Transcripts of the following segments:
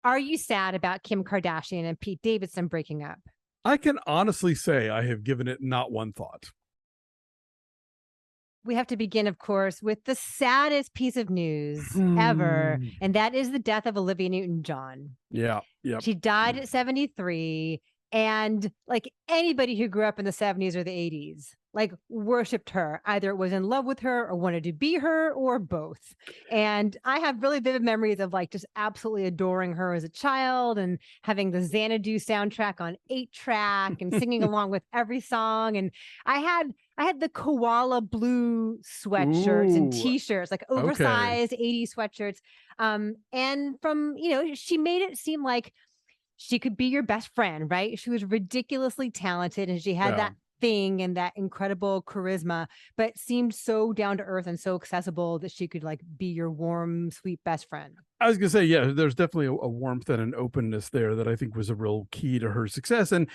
Are you sad about Kim Kardashian and Pete Davidson breaking up? I can honestly say I have given it not one thought. We have to begin, of course, with the saddest piece of news ever, and that is the death of Olivia Newton-John. Yeah. She died at 73, and like anybody who grew up in the 70s or the 80s, like worshipped her. Either was in love with her or wanted to be her or both. And I have really vivid memories of like just absolutely adoring her as a child and having the Xanadu soundtrack on 8-track and singing along with every song. And I had the koala blue sweatshirts and t-shirts, like oversized 80s sweatshirts. And from, she made it seem like she could be your best friend, right? She was ridiculously talented and she had that thing and that incredible charisma, but seemed so down to earth and so accessible that she could like be your warm, sweet best friend. I was gonna say, yeah, there's definitely a warmth and an openness there that I think was a real key to her success. And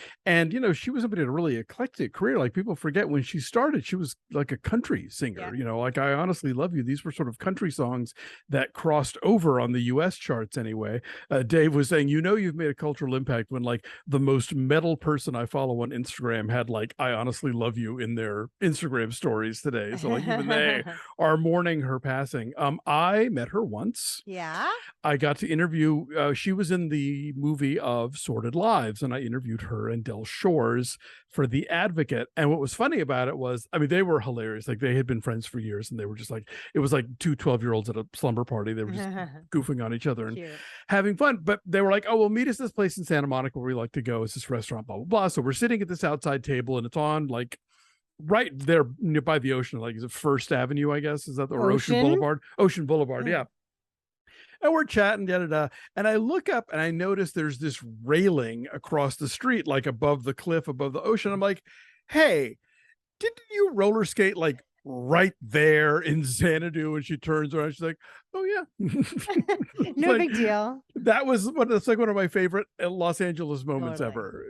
she was somebody with a really eclectic career. Like people forget when she started, she was like a country singer. Like I Honestly Love You. These were sort of country songs that crossed over on the U.S. charts anyway. Dave was saying, you've made a cultural impact when like the most metal person I follow on Instagram had like I Honestly Love You in their Instagram stories today. So like even they are mourning her passing. I met her once. Yeah. I got to interview, she was in the movie of Sordid Lives, and I interviewed her and Del Shores for The Advocate. And what was funny about it was, I mean, they were hilarious. Like they had been friends for years and they were just like, it was like two 12-year-olds at a slumber party. They were just goofing on each other and having fun. But they were like, oh, well, meet us this place in Santa Monica where we like to go. It's this restaurant, blah, blah, blah. So we're sitting at this outside table and it's on like right there by the ocean. Like, is it First Avenue, I guess? Is that the Ocean Boulevard? Ocean Boulevard, yeah. And we're chatting, and I look up and I notice there's this railing across the street, like above the cliff, above the ocean. I'm like, hey, didn't you roller skate like right there in Xanadu? And she turns around, she's like, oh yeah. No big deal. That's like one of my favorite Los Angeles moments ever,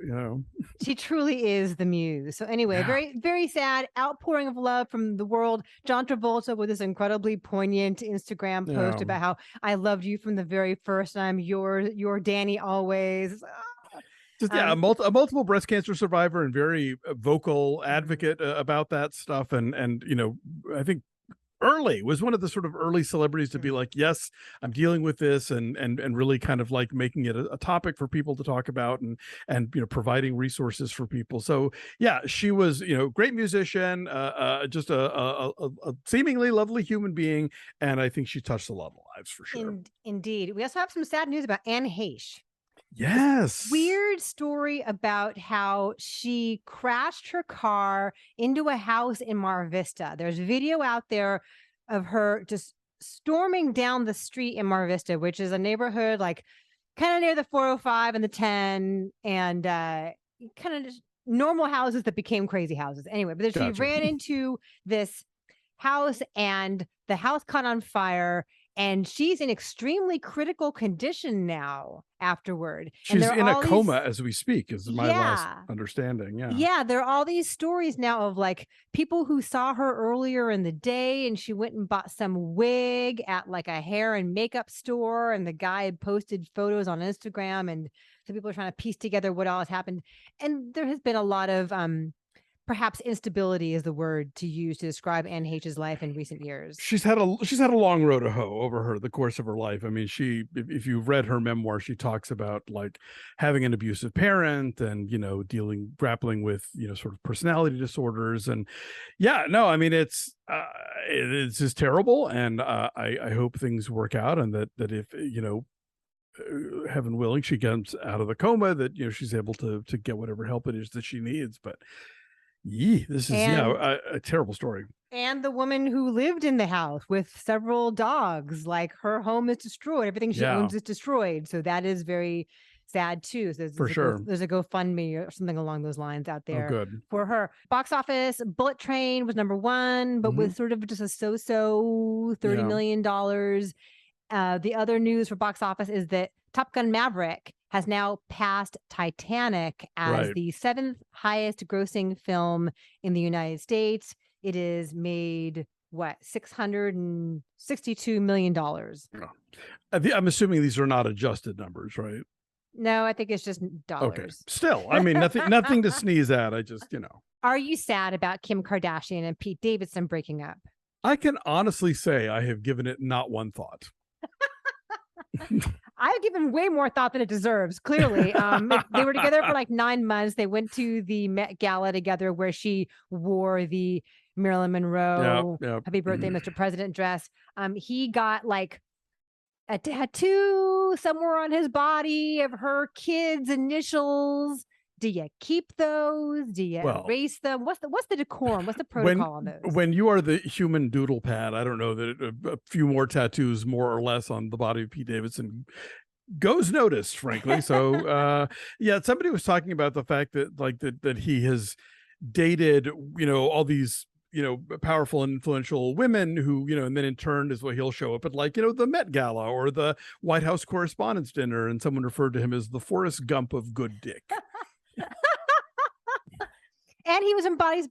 She truly is the muse. So anyway, very, very sad outpouring of love from the world. John Travolta with this incredibly poignant Instagram post about how I loved you from the very first time. Your Danny always. Just a multiple breast cancer survivor and very vocal advocate about that stuff. And I think was one of the sort of early celebrities to be like, yes, I'm dealing with this, and really kind of like making it a topic for people to talk about and providing resources for people. So yeah, she was great musician, just a seemingly lovely human being, and I think she touched a lot of lives for sure. Indeed. We also have some sad news about Anne Heche. Yes. Weird story about how she crashed her car into a house in Mar Vista. There's video out there of her just storming down the street in Mar Vista, which is a neighborhood like kind of near the 405 and the 10 and kind of just normal houses that became crazy houses. Anyway, but she ran into this house and the house caught on fire. And she's in extremely critical condition now afterward. She's in a coma as we speak, is my last understanding. Yeah. There are all these stories now of like people who saw her earlier in the day and she went and bought some wig at like a hair and makeup store. And the guy had posted photos on Instagram. And so people are trying to piece together what all has happened. And there has been a lot of perhaps instability is the word to use to describe Anne Heche's life in recent years. She's had a long road to hoe over the course of her life. I mean, if you've read her memoir, she talks about like having an abusive parent and, grappling with, sort of personality disorders. And I mean, it's just terrible. And I hope things work out and that if, heaven willing, she comes out of the coma, that, she's able to get whatever help it is that she needs. But this is a terrible story. And the woman who lived in the house with several dogs, like her home is destroyed. Everything she owns is destroyed. So that is very sad too. So there's a GoFundMe or something along those lines out there for her. Box office, Bullet Train was #1, but with sort of just a so-so $30 million. The other news for box office is that Top Gun Maverick has now passed Titanic as the 7th highest grossing film in the United States. It is made $662 million. I'm assuming these are not adjusted numbers, right? No, I think it's just dollars. Okay. Still, I mean, nothing to sneeze at. I just, Are you sad about Kim Kardashian and Pete Davidson breaking up? I can honestly say I have given it not one thought. I've given way more thought than it deserves. Clearly, they were together for like 9 months. They went to the Met Gala together, where she wore the Marilyn Monroe "Happy Birthday, Mr. President" dress. He got like a tattoo somewhere on his body of her kids' initials. Do you keep those? Do you erase them? What's the decorum? What's the protocol on those? When you are the human doodle pad, I don't know that a few more tattoos, more or less, on the body of Pete Davidson goes noticed, frankly. So, somebody was talking about the fact that that he has dated, all these, powerful and influential women who, and then in turn is what he'll show up at, like, the Met Gala or the White House Correspondents' Dinner, and someone referred to him as the Forrest Gump of good dick. And he was in Bodies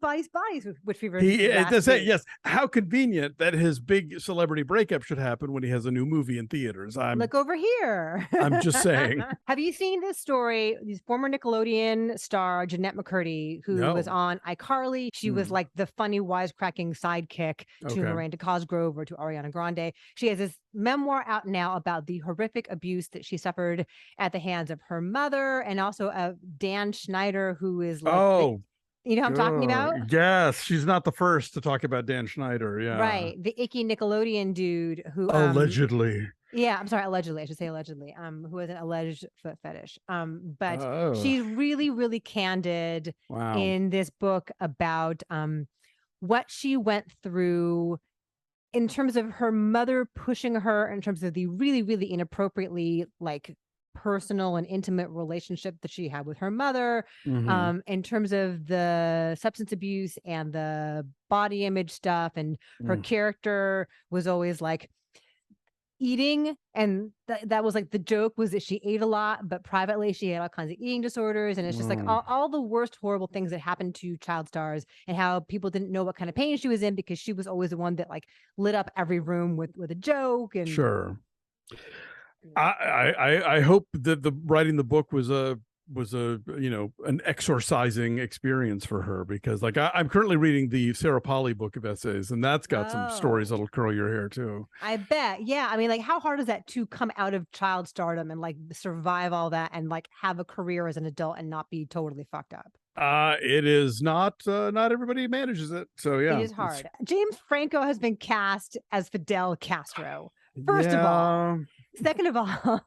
which we reviewed last week. Yes. How convenient that his big celebrity breakup should happen when he has a new movie in theaters. Look over here. I'm just saying. Have you seen this story? This former Nickelodeon star, Jennette McCurdy, who was on iCarly. She was like the funny, wisecracking sidekick to Miranda Cosgrove or to Ariana Grande. She has this memoir out now about the horrific abuse that she suffered at the hands of her mother, and also of Dan Schneider, who is like you know what I'm talking about? Yes, she's not the first to talk about Dan Schneider. Yeah, right. The icky Nickelodeon dude who allegedly. I'm sorry, allegedly. I should say allegedly. Who has an alleged foot fetish. But she's really, really candid in this book about what she went through in terms of her mother pushing her, in terms of the really, really inappropriately like personal and intimate relationship that she had with her mother, in terms of the substance abuse and the body image stuff. And her character was always like eating, and that was like the joke was that she ate a lot, but privately she had all kinds of eating disorders. And it's just like all the worst horrible things that happened to child stars, and how people didn't know what kind of pain she was in, because she was always the one that like lit up every room with a joke. And I hope that the writing the book was an exorcising experience for her, because like I'm currently reading the Sarah Polley book of essays, and that's got some stories that'll curl your hair too. I bet. Yeah. I mean, like, how hard is that to come out of child stardom and like survive all that and like have a career as an adult and not be totally fucked up? It is not everybody manages it. So yeah, it is hard. James Franco has been cast as Fidel Castro. First of all. Second of all,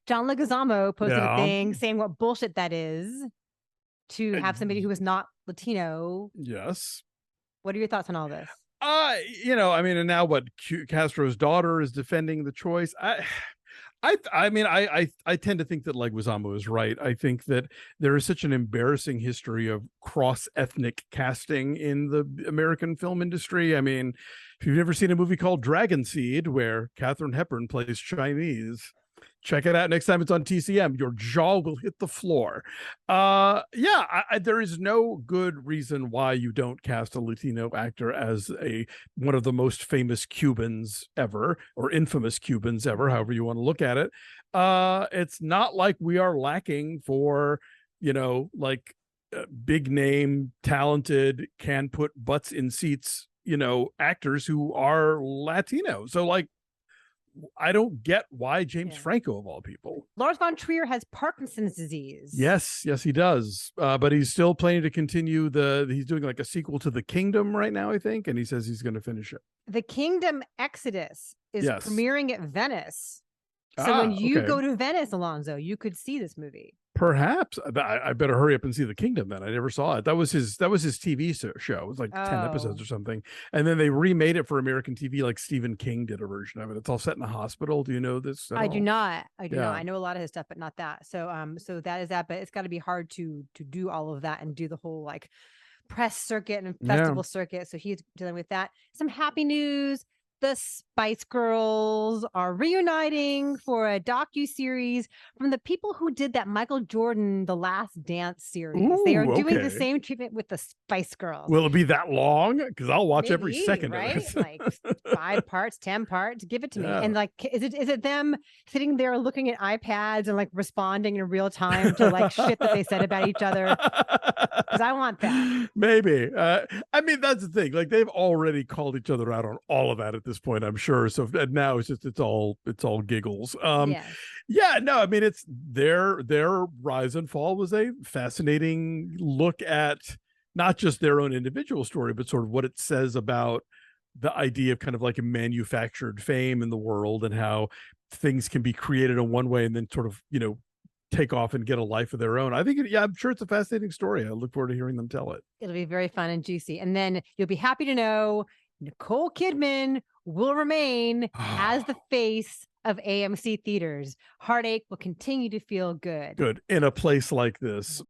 John Leguizamo posted a thing saying what bullshit that is to have somebody who is not Latino. Yes. What are your thoughts on all this? I mean, and now what? Castro's daughter is defending the choice. I mean, I tend to think that Leguizamo is right. I think that there is such an embarrassing history of cross-ethnic casting in the American film industry. I mean, if you've never seen a movie called Dragon Seed, where Katharine Hepburn plays Chinese, check it out next time it's on TCM. Your jaw will hit the floor. There is no good reason why you don't cast a Latino actor as one of the most famous Cubans ever, or infamous Cubans ever, however you want to look at it. It's not like we are lacking for, big name, talented, can put butts in seats, actors who are Latino. So like, I don't get why James Franco, of all people. Lars von Trier has Parkinson's disease. Yes, he does. But he's still planning to continue he's doing like a sequel to The Kingdom right now, I think. And he says he's going to finish it. The Kingdom Exodus is premiering at Venice. So when you go to Venice, Alonso, you could see this movie. Perhaps. I better hurry up and see The Kingdom then. I never saw it. That was his TV show. It was like 10 episodes or something. And then they remade it for American TV, like Stephen King did a version of it. It's all set in a hospital. Do you know this? I do not. I know a lot of his stuff, but not that. So so that is that, but it's got to be hard to do all of that and do the whole like press circuit and festival circuit. So he's dealing with that. Some happy news. the Spice Girls are reuniting for a docu-series from the people who did that Michael Jordan The Last Dance series. They are Ooh, doing the okay. same treatment with the Spice Girls. Will it be that long? Because I'll watch every Maybe, second right? of it. Like 5 parts, 10 parts. Give it to me. Yeah. And like, is it them sitting there looking at iPads and like responding in real time to like shit that they said about each other? Because I want that. Maybe. I mean, that's the thing. Like they've already called each other out on all of that at this point, I'm sure. So and now it's all giggles. Yes. Yeah, no, I mean it's their rise and fall was a fascinating look at not just their own individual story, but sort of what it says about the idea of kind of like a manufactured fame in the world and how things can be created in one way and then sort of, take off and get a life of their own. I think, I'm sure it's a fascinating story. I look forward to hearing them tell it. It'll be very fun and juicy. And then you'll be happy to know Nicole Kidman will remain as the face of AMC theaters. Heartache will continue to feel good. Good. In a place like this.